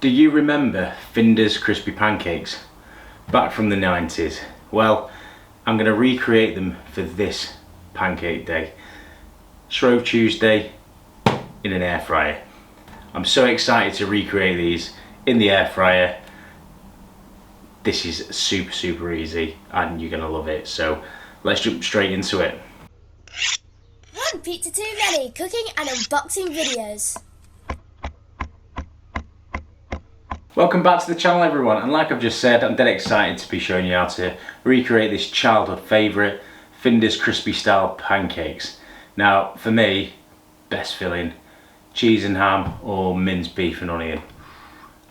Do you remember Finder's crispy pancakes back from the 90s? Well, I'm going to recreate them for this pancake day. Shrove Tuesday in an air fryer. I'm so excited to recreate these in the air fryer. This is super easy and you're going to love it. So let's jump straight into it. 1 Pizza 2 ready, cooking and unboxing videos. Welcome back to the channel everyone, and like I've just said, I'm dead excited to be showing you how to recreate this childhood favourite, Finder's crispy style pancakes. Now for me, best filling, cheese and ham or minced beef and onion.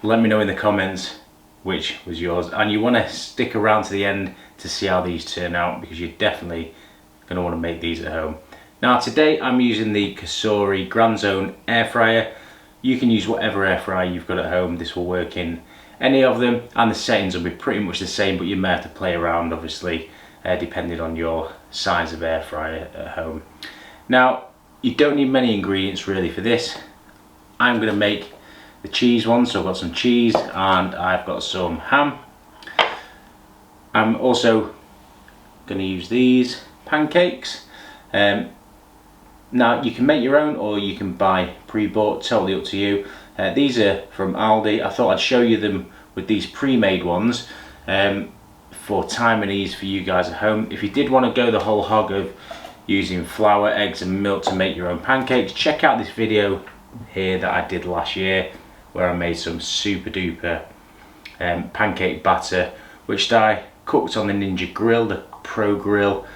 Let me know in the comments which was yours, and you want to stick around to the end to see how these turn out, because you're definitely going to want to make these at home. Now today I'm using the Cosori Grand Zone air fryer. You can use whatever air fryer you've got at home. This will work in any of them, and the settings will be pretty much the same, but you may have to play around obviously depending on your size of air fryer at home. Now you don't need many ingredients really for this. I'm going to make the cheese one, so I've got some cheese and I've got some ham. I'm also going to use these pancakes. Now you can make your own or you can buy pre-bought, totally up to you. These are from Aldi. I thought I'd show you them with these pre-made ones for time and ease for you guys at home. If you did want to go the whole hog of using flour, eggs and milk to make your own pancakes, check out this video here that I did last year where I made some super duper pancake batter, which I cooked on the Ninja Grill, the Pro Grill.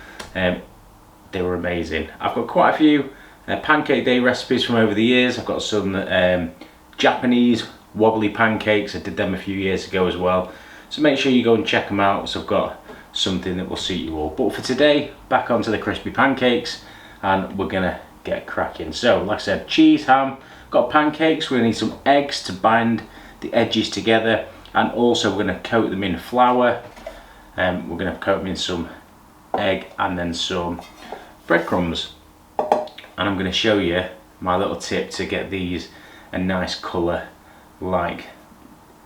They were amazing. I've got quite a few pancake day recipes from over the years. I've got some Japanese wobbly pancakes. I did them a few years ago as well. So make sure you go and check them out. So I've got something that will suit you all. But for today, back onto the crispy pancakes, and we're gonna get cracking. So like I said, cheese, ham, got pancakes. We're gonna need some eggs to bind the edges together, and also we're gonna coat them in flour. We're gonna coat them in some egg and then some breadcrumbs, and I'm going to show you my little tip to get these a nice colour. Like,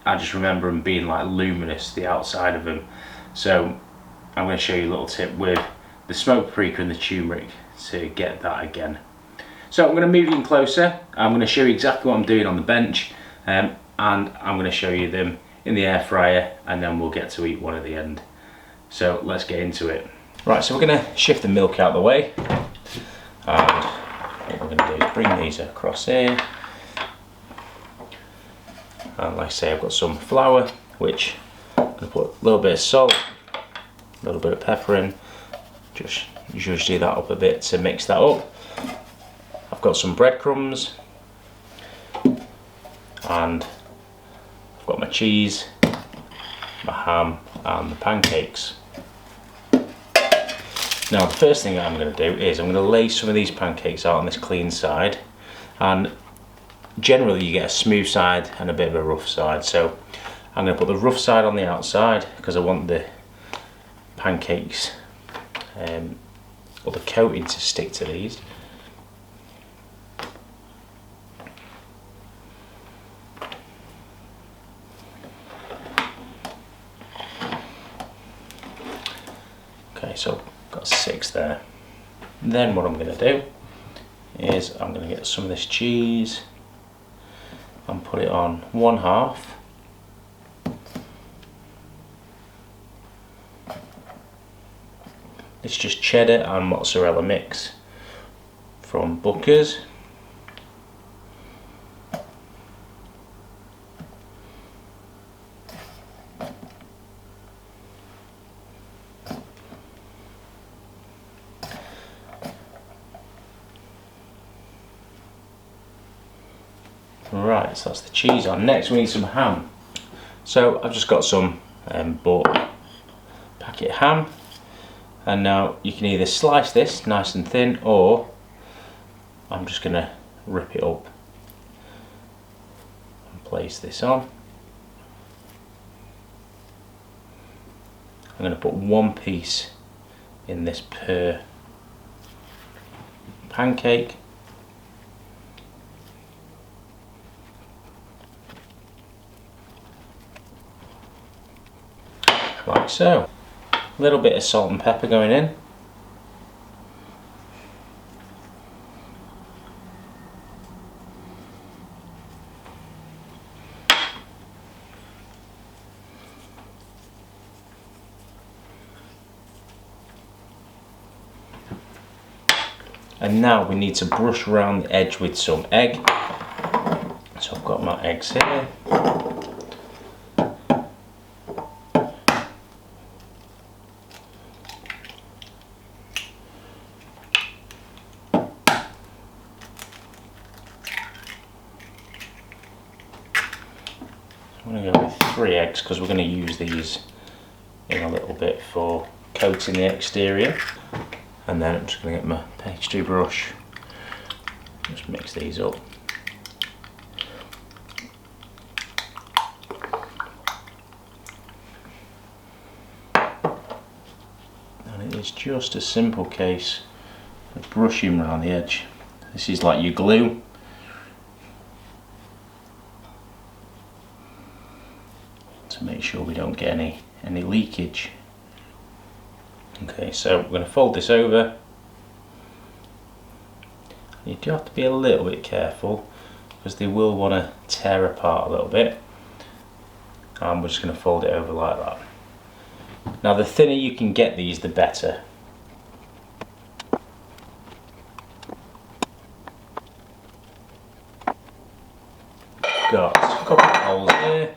I just remember them being like luminous, the outside of them. So I'm going to show you a little tip with the smoked paprika and the turmeric to get that again. So I'm going to move you in closer. I'm going to show you exactly what I'm doing on the bench, and I'm going to show you them in the air fryer, and then we'll get to eat one at the end. So let's get into it. Right, so we're going to shift the milk out of the way, and what we're going to do is bring these across here, and like I say, I've got some flour, which I'm going to put a little bit of salt, a little bit of pepper in, just zhuzh that up a bit to mix that up. I've got some breadcrumbs, and I've got my cheese, my ham and the pancakes. Now the first thing I'm going to do is I'm going to lay some of these pancakes out on this clean side, and generally you get a smooth side and a bit of a rough side, so I'm going to put the rough side on the outside because I want the pancakes or the coating to stick to these. Okay, so got 6 there. Then what I'm going to do is I'm going to get some of this cheese and put it on one half. It's just cheddar and mozzarella mix from Booker's. Right, so that's the cheese on. Next we need some ham. So I've just got some bought packet ham, and now you can either slice this nice and thin, or I'm just going to rip it up and place this on. I'm going to put one piece in this per pancake. like so. A little bit of salt and pepper going in. And now we need to brush around the edge with some egg. So I've got my eggs here. I'm going to go with 3 eggs because we're going to use these in a little bit for coating the exterior. And then I'm just going to get my pastry brush, just mix these up. And it is just a simple case of brushing around the edge. This is like your glue. To make sure we don't get any leakage. Okay, so we're going to fold this over. You do have to be a little bit careful because they will want to tear apart a little bit. And we're just going to fold it over like that. Now the thinner you can get these, the better. Got a couple of holes here.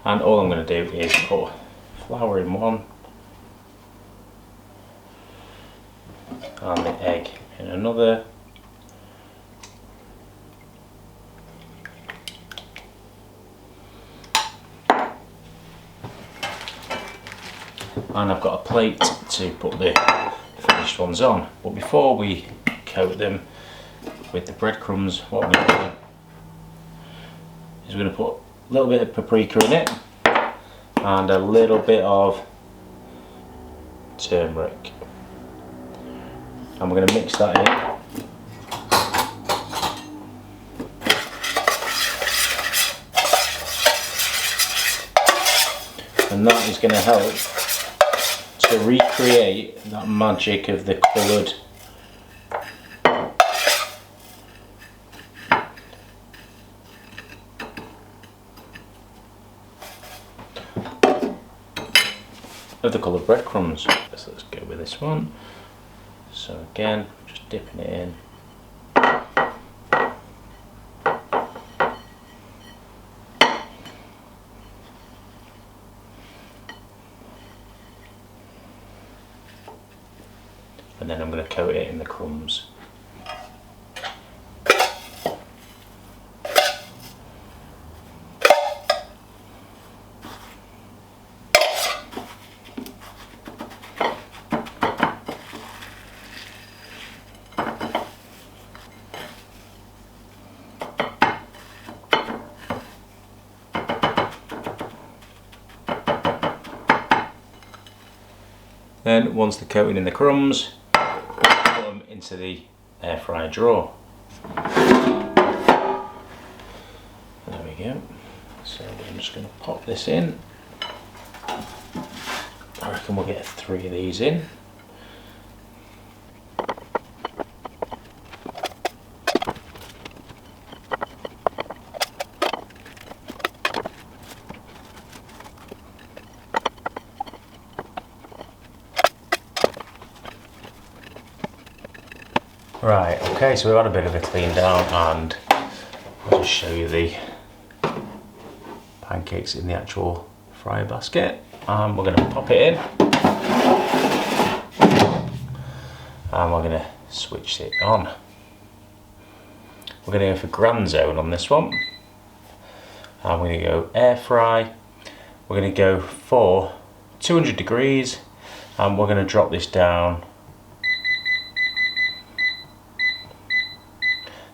And all I'm going to do is put flour in one and the egg in another. And I've got a plate to put the finished ones on. But before we coat them with the breadcrumbs, what I'm going to do is we're going to put a little bit of paprika in it and a little bit of turmeric. And we're going to mix that in. And that is going to help to recreate that magic of the coloured breadcrumbs. So let's go with this one. So again, just dipping it in. And then I'm going to coat it in the crumbs. Then once they're coated in the crumbs, put them into the air fryer drawer. There we go. So I'm just going to pop this in. I reckon we'll get 3 of these in. Right, okay, so we've had a bit of a clean down and I'll just show you the pancakes in the actual fryer basket. And we're going to pop it in and we're going to switch it on. We're going to go for Grand Zone on this one. And we're going to go air fry. We're going to go for 200 degrees and we're going to drop this down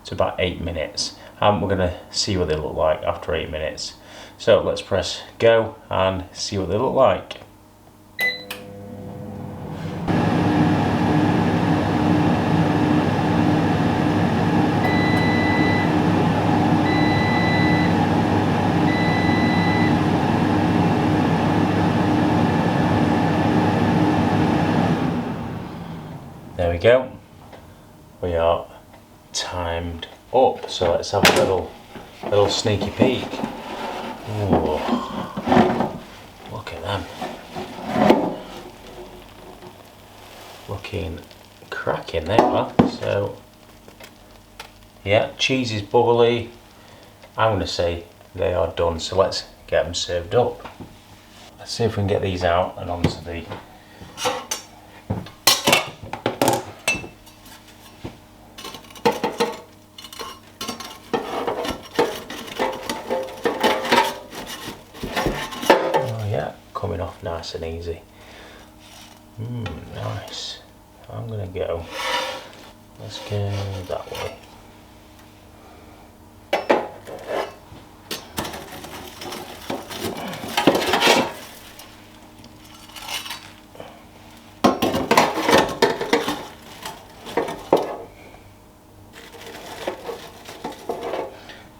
to about 8 minutes. And we're going to see what they look like after 8 minutes. So let's press go and see what they look like. go. We are timed up, so let's have a little sneaky peek. Ooh, look at them. Looking cracking they are. So yeah, cheese is bubbly. I'm gonna say they are done, so let's get them served up. Let's see if we can get these out and onto the coming off nice and easy. Nice. I'm gonna go. Let's go that way.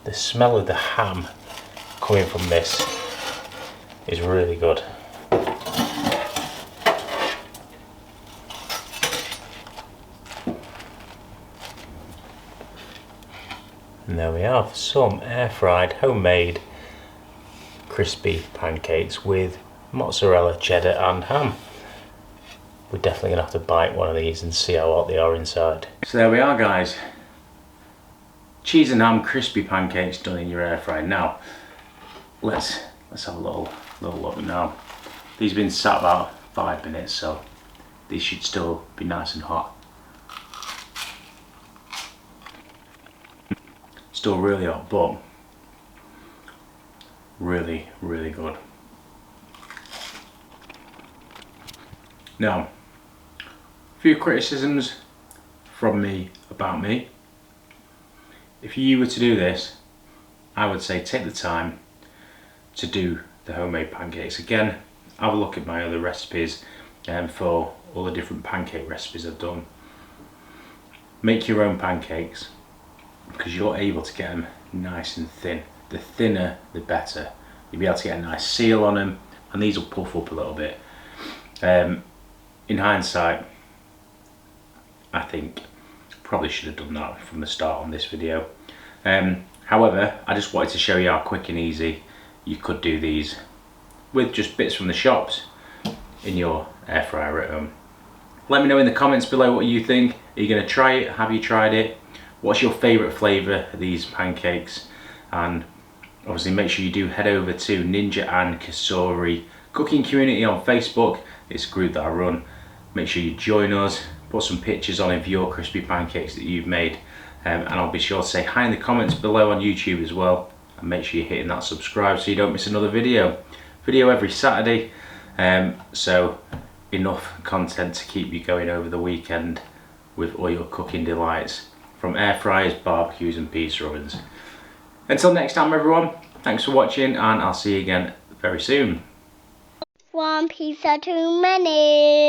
The smell of the ham coming from this is really good. And there we have some air fried homemade crispy pancakes with mozzarella, cheddar and ham. We're definitely gonna have to bite one of these and see how hot they are inside. So there we are, guys. Cheese and ham crispy pancakes done in your air fryer. Now let's have a little look now. These have been sat about 5 minutes, so these should still be nice and hot. Still really hot, but really, really good. Now, a few criticisms from me about me. If you were to do this, I would say take the time to do the homemade pancakes. Again, have a look at my other recipes for all the different pancake recipes I've done. Make your own pancakes because you're able to get them nice and thin. The thinner the better. You'll be able to get a nice seal on them, and these will puff up a little bit. In hindsight, I think probably should have done that from the start on this video. However, I just wanted to show you how quick and easy you could do these with just bits from the shops in your air fryer at home. Let me know in the comments below what you think. Are you going to try it? Have you tried it? What's your favourite flavour of these pancakes? And obviously make sure you do head over to Ninja and Kasori Cooking Community on Facebook. It's a group that I run. Make sure you join us, put some pictures on of your crispy pancakes that you've made, and I'll be sure to say hi in the comments below on YouTube as well. And make sure you're hitting that subscribe so you don't miss another video. Video every Saturday, so enough content to keep you going over the weekend with all your cooking delights from air fryers, barbecues and pizza ovens. Until next time everyone, thanks for watching and I'll see you again very soon. One pizza too many.